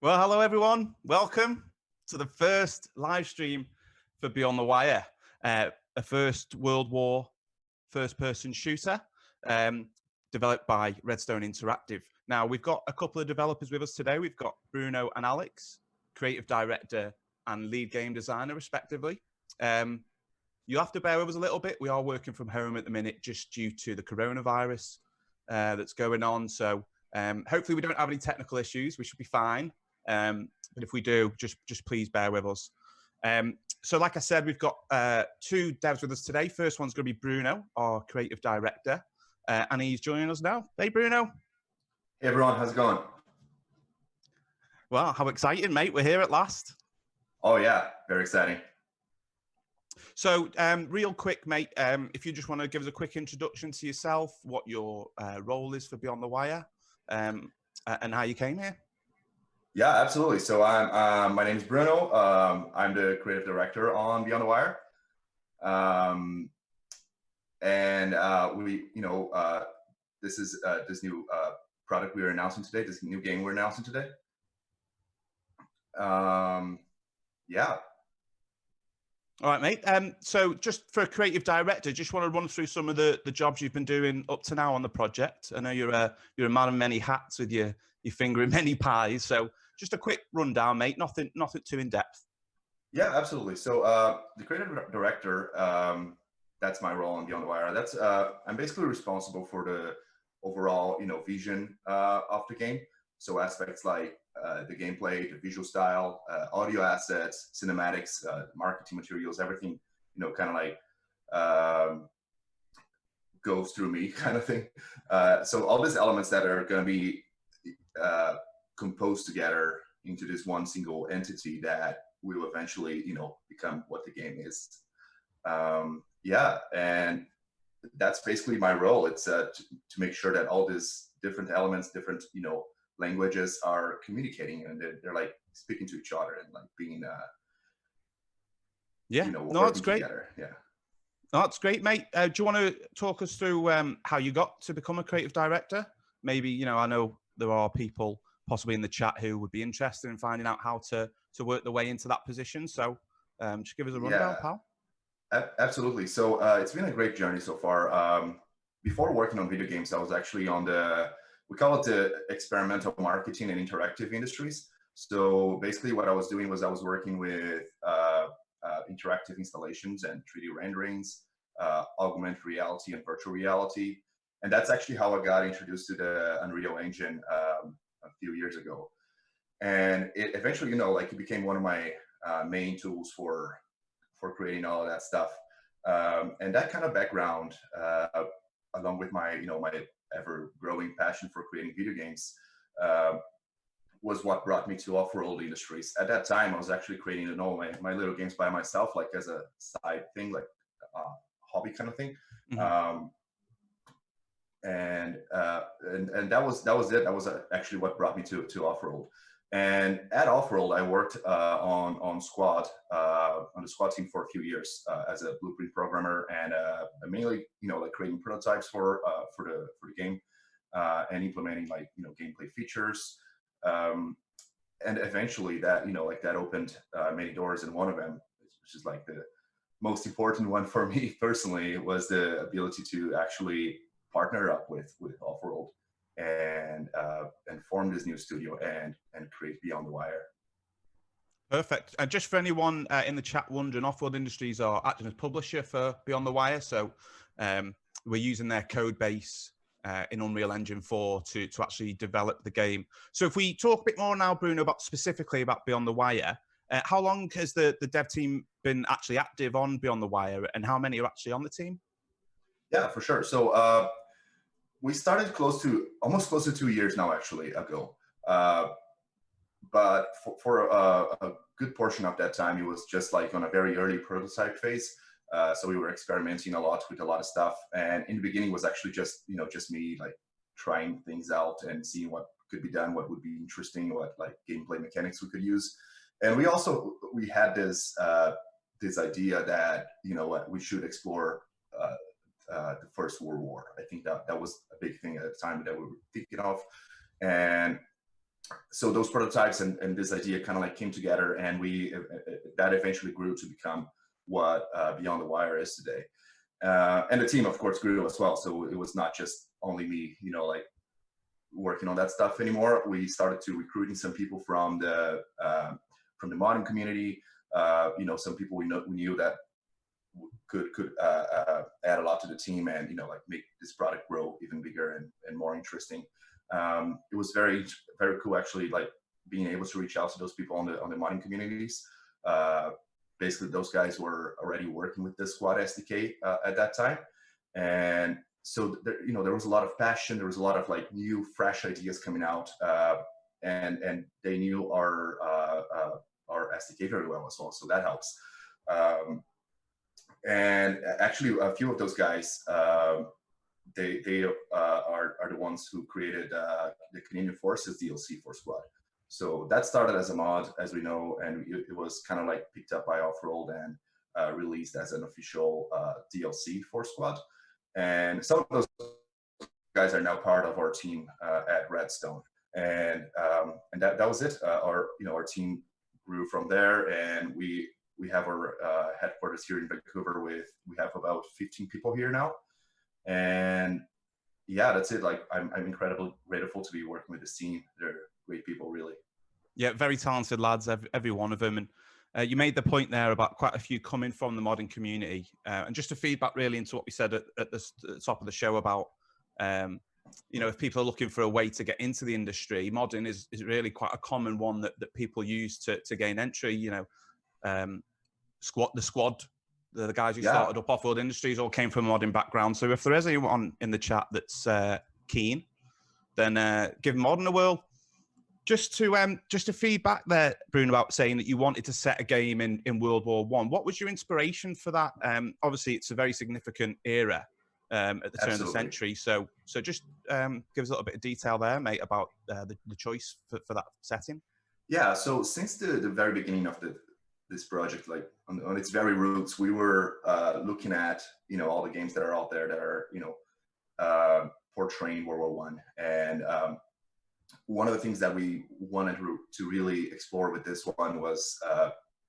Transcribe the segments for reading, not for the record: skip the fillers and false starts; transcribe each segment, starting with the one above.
Well, hello everyone. Welcome to the first live stream for Beyond the Wire, a first World War first-person shooter developed by Redstone Interactive. Now, we've got a couple of developers with us today. We've got Bruno and Alex, creative director and lead game designer, respectively. You'll have to bear with us a little bit. We are working from home at the minute just due to the coronavirus that's going on. So hopefully we don't have any technical issues. We should be fine. But if we do, just please bear with us. So like I said, we've got two devs with us today. First one's going to be Bruno, our creative director, and he's joining us now. Hey, Bruno. Hey, everyone. How's it going? Well, how exciting, mate. We're here at last. Oh, yeah. Very exciting. So real quick, mate, if you just want to give us a quick introduction to yourself, what your role is for Beyond the Wire, and how you came here. Yeah, absolutely. So my name is Bruno. I'm the creative director on Beyond the Wire. This is this new product we are announcing today, this new game we're announcing today. Yeah. All right, mate. So just for a creative director, just want to run through some of the jobs you've been doing up to now on the project. I know you're a man of many hats with your finger in many pies. So just a quick rundown, mate. Nothing too in depth. Yeah, absolutely. So the creative director, that's my role on Beyond the Wire. That's I'm basically responsible for the overall vision of the game. So aspects like the gameplay, the visual style, audio assets, cinematics, marketing materials, everything, kind of like goes through me kind of thing. So all these elements that are going to be composed together into this one single entity that will eventually, become what the game is. Yeah, and that's basically my role. It's to make sure that all these different elements, different, languages are communicating, and they're like speaking to each other and like being no, that's great. Together. Yeah, no, that's great, mate. Do you want to talk us through how you got to become a creative director? Maybe I know there are people possibly in the chat who would be interested in finding out how to work their way into that position. So just give us a rundown, pal. Absolutely. So it's been a great journey so far. Before working on video games, I was actually on we call it the experimental marketing and interactive industries. So basically what I was doing was I was working with interactive installations and 3D renderings, augmented reality and virtual reality. And that's actually how I got introduced to the Unreal Engine a few years ago. And it eventually, it became one of my main tools for creating all of that stuff. And that kind of background, along with my, my ever-growing passion for creating video games, was what brought me to off-world industries. At that time, I was actually creating my little games by myself, like as a side thing, like a hobby kind of thing. Mm-hmm. And that was it. That was actually what brought me to off-world. And at Offworld, I worked on Squad, on the Squad team for a few years as a blueprint programmer, and mainly, like creating prototypes for the game and implementing like gameplay features. And eventually, that that opened many doors, and one of them, which is like the most important one for me personally, was the ability to actually partner up with Offworld and form this new studio and create Beyond the Wire. Perfect. And just for anyone in the chat wondering, Offworld Industries are acting as publisher for Beyond the Wire. So we're using their code base in Unreal Engine 4 to actually develop the game. So if we talk a bit more now, Bruno, specifically about Beyond the Wire, how long has the dev team been actually active on Beyond the Wire, and how many are actually on the team? Yeah, for sure. So we started almost close to 2 years now, actually, ago. But for a good portion of that time, it was just like on a very early prototype phase. So we were experimenting a lot with a lot of stuff. And in the beginning was actually just me like trying things out and seeing what could be done, what would be interesting, what like gameplay mechanics we could use. And we had this idea that we should explore the First World War. I think that was a big thing at the time that we were thinking of, and So those prototypes and this idea kind of like came together, and that eventually grew to become what Beyond the Wire is today. And the team, of course, grew as well. So it was not just only me, like working on that stuff anymore. We started to recruiting some people from the modding community. Some people we knew that could add a lot to the team, and like make this product grow even bigger and more interesting. It was very cool, actually, like being able to reach out to those people on the modding communities. Basically, those guys were already working with the Squad SDK at that time, and so there was a lot of passion. There was a lot of like new, fresh ideas coming out, and they knew our SDK very well as well. So that helps. And actually, a few of those guys, they are the ones who created the Canadian Forces DLC for Squad. So that started as a mod, as we know, and it was kind of like picked up by Offroad and released as an official DLC for Squad. And some of those guys are now part of our team at Redstone, and that was it. Our team grew from there, and we have our headquarters here in Vancouver. We have about 15 people here now, and yeah, that's it. Like I'm incredibly grateful to be working with this team. They're great people, really. Yeah, very talented lads, every one of them. And you made the point there about quite a few coming from the modding community. And just to feedback really into what we said at the top of the show about, if people are looking for a way to get into the industry, modding is really quite a common one that people use to gain entry. The squad, the guys who started up Offworld Industries all came from a modding background. So if there is anyone in the chat that's keen, then give modding a whirl. Just to feedback there, Bruno, about saying that you wanted to set a game in World War I. What was your inspiration for that? Obviously, it's a very significant era at the turn of the century. So just give us a little bit of detail there, mate, about the choice for that setting. Yeah. So since the very beginning of this project, like on its very roots, we were looking at all the games that are out there that are portraying World War I, and one of the things that we wanted to really explore with this one was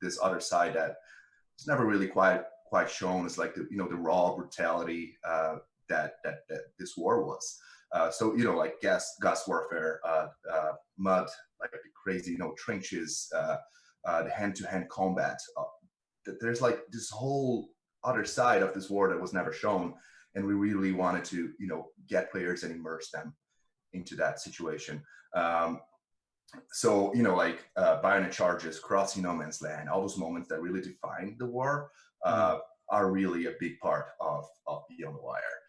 this other side that it's never really quite shown. It's like the raw brutality that this war was. So like gas warfare, mud, like the crazy trenches, the hand-to-hand combat. There's like this whole other side of this war that was never shown, and we really wanted to get players and immerse them into that situation. So like bayonet charges, crossing no man's land, all those moments that really define the war are really a big part of Beyond the Wire.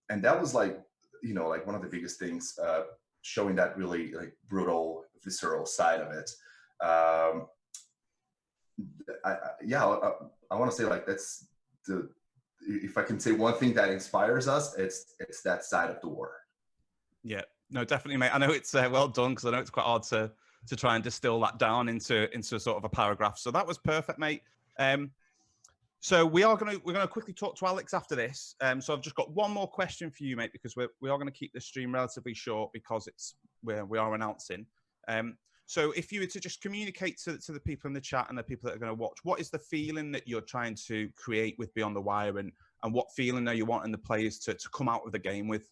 And that was like like one of the biggest things, showing that really like brutal, visceral side of it. I want to say like that's if I can say one thing that inspires us, it's that side of the war. Yeah, no, definitely, mate. I know it's well done, because I know it's quite hard to try and distill that down into sort of a paragraph. So that was perfect, mate. So we're gonna quickly talk to Alex after this. So I've just got one more question for you, mate, because we are going to keep this stream relatively short because we are announcing. So if you were to just communicate to the people in the chat and the people that are going to watch, what is the feeling that you're trying to create with Beyond the Wire, and what feeling are you wanting the players to come out of the game with?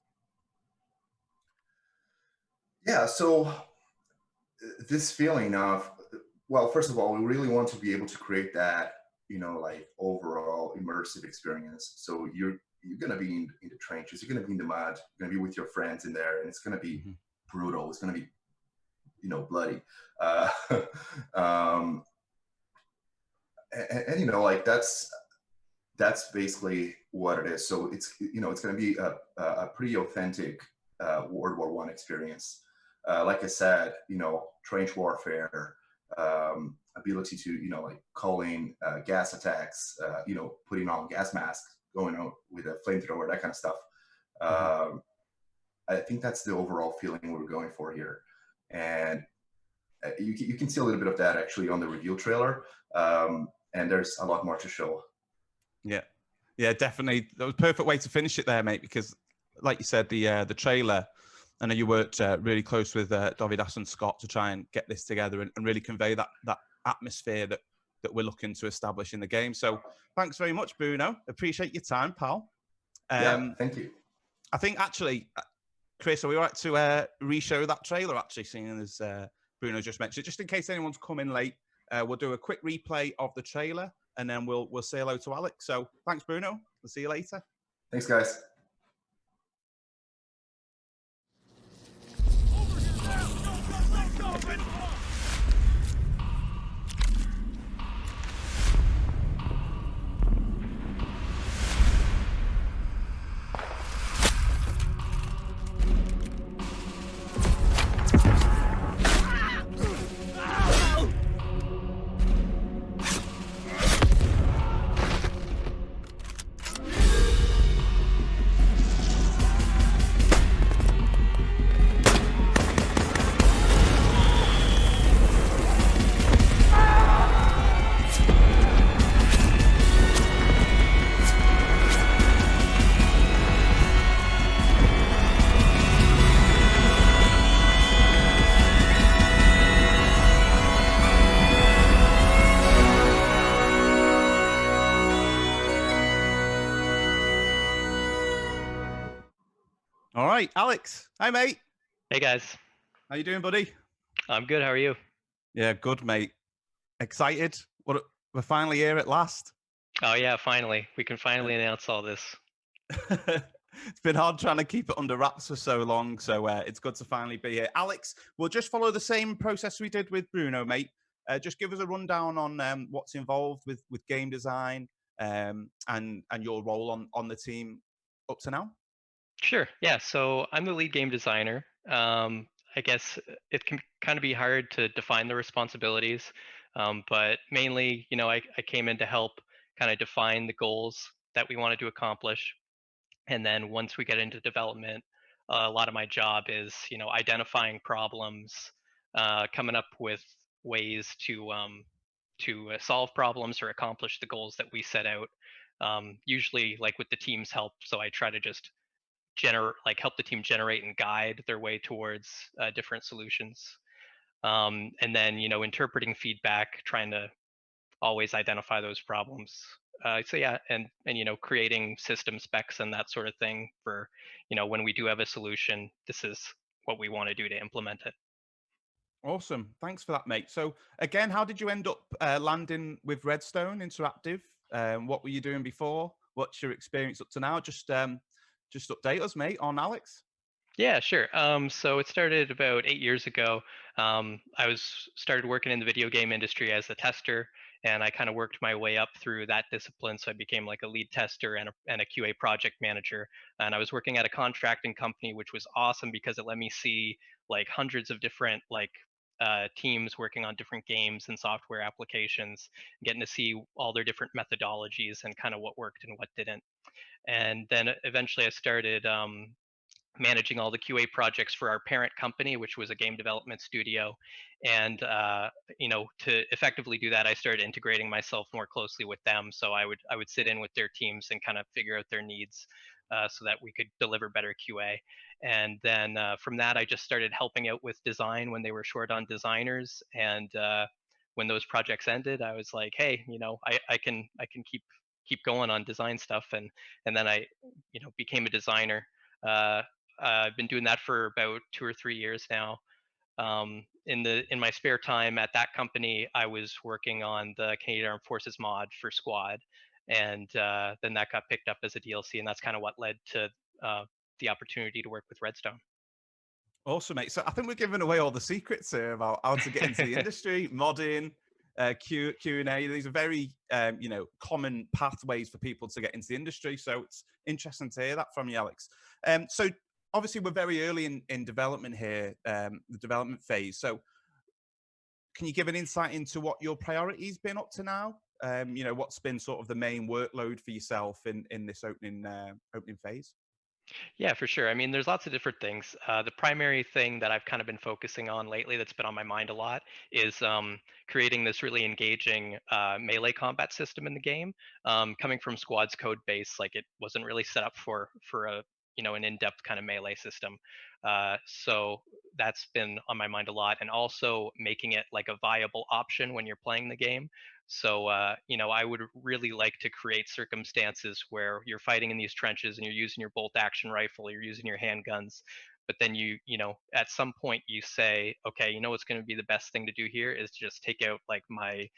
Yeah, so this feeling of, well, first of all, we really want to be able to create that, like overall immersive experience. So you're going to be in the trenches, you're going to be in the mud, you're going to be with your friends in there, and it's going to be brutal. It's going to be, bloody. And like that's basically what it is. So it's, it's going to be a pretty authentic World War I experience. Like I said, trench warfare, ability to, like calling gas attacks, putting on gas masks, going out with a flamethrower, that kind of stuff. I think that's the overall feeling we're going for here. And you can see a little bit of that actually on the reveal trailer. And there's a lot more to show. Yeah, definitely. That was a perfect way to finish it there, mate, because like you said, the trailer I know you worked really close with Dovidas and Scott to try and get this together and really convey that atmosphere that we're looking to establish in the game. So thanks very much, Bruno. Appreciate your time, pal. Yeah, thank you. I think actually, Chris, are we all right to re-show that trailer, actually, seeing as Bruno just mentioned it? Just in case anyone's come in late, we'll do a quick replay of the trailer, and then we'll say hello to Alex. So thanks, Bruno. We'll see you later. Thanks, guys. All right, Alex. Hi, mate. Hey guys, How you doing, buddy? I'm good. How are you? Yeah, good, mate. Excited? We're finally here at last. Oh yeah, finally. We can finally announce all this. It's been hard trying to keep it under wraps for so long, so it's good to finally be here. Alex, we'll just follow the same process we did with Bruno, mate. Just give us a rundown on what's involved with game design and your role on the team up to now. Sure. Yeah, so I'm the lead game designer. I guess it can kind of be hard to define the responsibilities, but mainly, I came in to help kind of define the goals that we wanted to accomplish. And then once we get into development, a lot of my job is, identifying problems, coming up with ways to solve problems or accomplish the goals that we set out. Usually, like with the team's help, so I try to just help the team generate and guide their way towards different solutions. And then, interpreting feedback, trying to always identify those problems. So yeah, and creating system specs and that sort of thing for when we do have a solution, this is what we want to do to implement it. Awesome. Thanks for that, mate. So again, how did you end up landing with Redstone Interactive? What were you doing before? What's your experience up to now? Just update us, mate, on Alex. Yeah, sure. So it started about 8 years ago. I started working in the video game industry as a tester, and I kind of worked my way up through that discipline. So I became like a lead tester and a QA project manager. And I was working at a contracting company, which was awesome because it let me see like hundreds of different teams working on different games and software applications, getting to see all their different methodologies and kind of what worked and what didn't. And then eventually I started managing all the QA projects for our parent company, which was a game development studio. And to effectively do that, I started integrating myself more closely with them. So I would sit in with their teams and kind of figure out their needs, so that we could deliver better QA. And then from that, I just started helping out with design when they were short on designers. And when those projects ended, I was like, hey, I can keep going on design stuff. And then I became a designer. Uh, I've been doing that for about 2 or 3 years now. In my spare time at that company, I was working on the Canadian Armed Forces mod for Squad, and then that got picked up as a DLC, and that's kind of what led to the opportunity to work with Redstone. Awesome, mate. So I think we're giving away all the secrets here about how to get into the industry, modding, Q&A. These are very, common pathways for people to get into the industry. So it's interesting to hear that from you, Alex. So obviously we're very early in development here, the development phase. So can you give an insight into what your priorities been up to now? What's been sort of the main workload for yourself in this opening phase? Yeah, for sure. I mean, there's lots of different things. The primary thing that I've kind of been focusing on lately that's been on my mind a lot is creating this really engaging melee combat system in the game. Coming from Squad's code base, like it wasn't really set up for a an in-depth kind of melee system. So that's been on my mind a lot, and also making it like a viable option when you're playing the game. So I would really like to create circumstances where you're fighting in these trenches and you're using your bolt action rifle, you're using your handguns, but then at some point you say, okay, what's going to be the best thing to do here is to just take out like my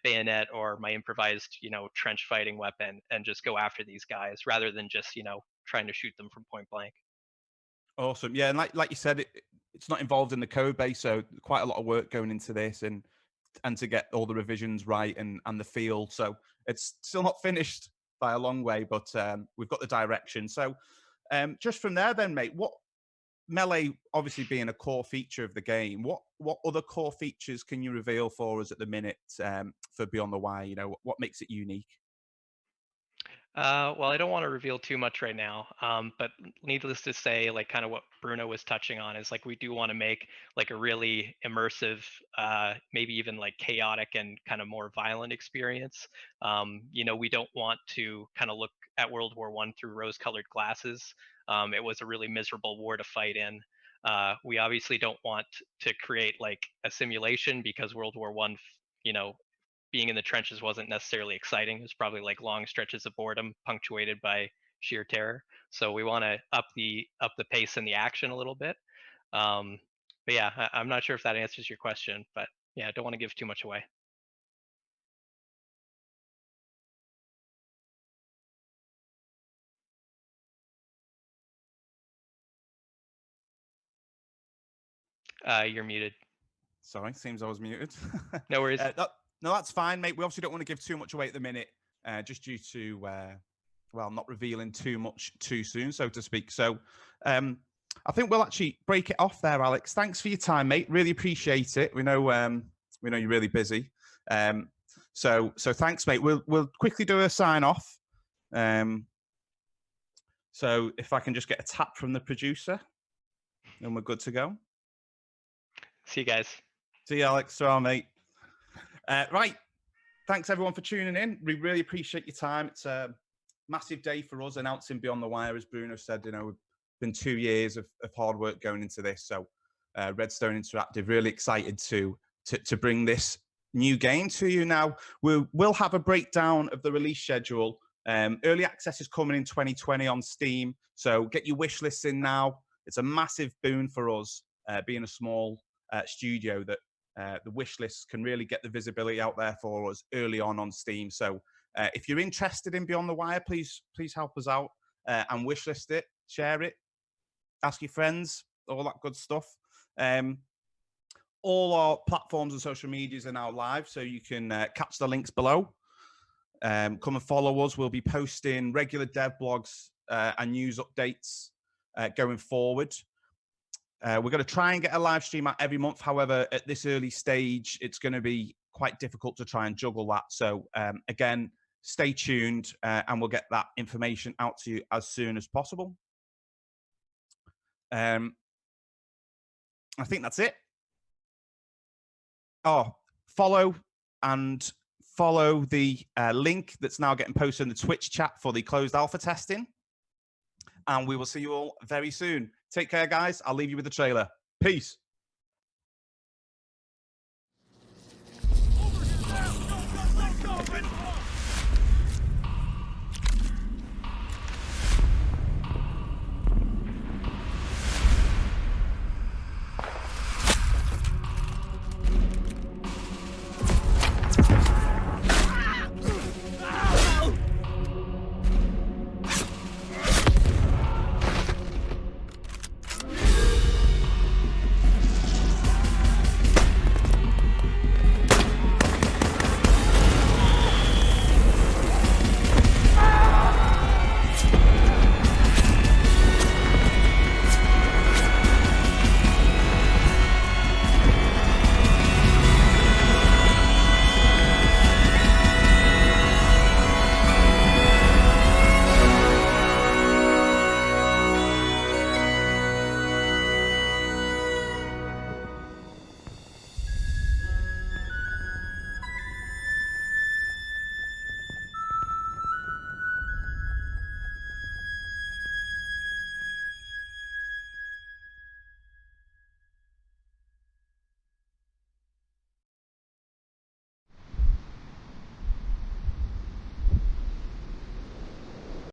bayonet or my improvised trench fighting weapon and just go after these guys rather than just trying to shoot them from point blank. Awesome. Yeah, and like you said, it's not involved in the code base, so quite a lot of work going into this, and to get all the revisions right and the feel. So it's still not finished by a long way, but we've got the direction. So just from there, then, mate, what melee obviously being a core feature of the game, what other core features can you reveal for us at the minute for Beyond the Wire? What makes it unique? Well, I don't want to reveal too much right now, but needless to say, like kind of what Bruno was touching on is like we do want to make like a really immersive, maybe even like chaotic and kind of more violent experience. We don't want to kind of look at World War One through rose-colored glasses. It was a really miserable war to fight in. We obviously don't want to create like a simulation because World War One, being in the trenches wasn't necessarily exciting. It was probably like long stretches of boredom punctuated by sheer terror. So we want to up the pace and the action a little bit. But yeah, I'm not sure if that answers your question, but yeah, I don't want to give too much away. You're muted. Sorry, seems I was muted. No worries. No, that's fine, mate. We obviously don't want to give too much away at the minute, just due to, not revealing too much too soon, so to speak. So I think we'll actually break it off there, Alex. Thanks for your time, mate. Really appreciate it. We know you're really busy. So thanks, mate. We'll quickly do a sign off. So if I can just get a tap from the producer, then we're good to go. See you guys. See you, Alex. So, mate. Right. Thanks, everyone, for tuning in. We really appreciate your time. It's a massive day for us announcing Beyond the Wire. As Bruno said, we've been 2 years of hard work going into this. So Redstone Interactive, really excited to bring this new game to you. Now, we'll have a breakdown of the release schedule. Early access is coming in 2020 on Steam. So get your wish lists in now. It's a massive boon for us, being a small studio, that the wish lists can really get the visibility out there for us early on Steam. So if you're interested in Beyond the Wire, please help us out and wish list it, share it, ask your friends, all that good stuff. All our platforms and social medias are now live, so you can catch the links below. Come and follow us. We'll be posting regular dev blogs and news updates going forward. We're going to try and get a live stream out every month. However, at this early stage, it's going to be quite difficult to try and juggle that. So again, stay tuned and we'll get that information out to you as soon as possible. I think that's it. Oh, follow the link that's now getting posted in the Twitch chat for the closed alpha testing. And we will see you all very soon. Take care, guys. I'll leave you with the trailer. Peace.